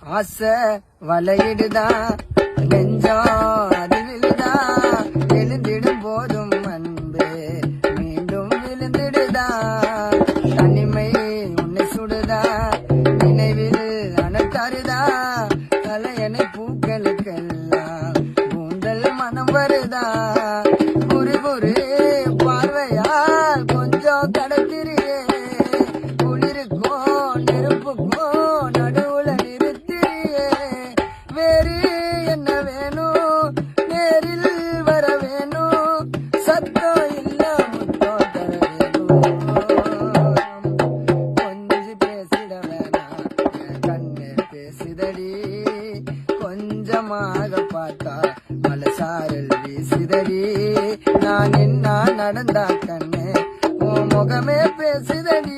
ஆசை வலையிடுதா நெஞ்சம் அதில்தா எழுந்திடும் போதும் அன்பு மீண்டும் விழுந்திடுதா தனிமை உன்னை சுடுதா நினைவில் அனத்தருதா தலையணை பூக்களுக்கெல்லாம் கூந்தல் மனம் வருதா குரு குரு பார்வையால் கொஞ்சம் கடத்திரியே குளிருக்கும் நெருப்புக்கும் நடுவுல நிறுத்திரியே வேறு என்ன வேணும் நேரில் வர வேணும் சத்தம் இல்ல முத்தம் தர வேணும் கொஞ்சம் பேசிட வேணாம் கண்ணு பேசுதடி கொஞ்சமாக பார்த்தா மலசாரல் வீசுதடி நான் என்ன நடந்தா கண்ணு உன் முகமே பேசுதடி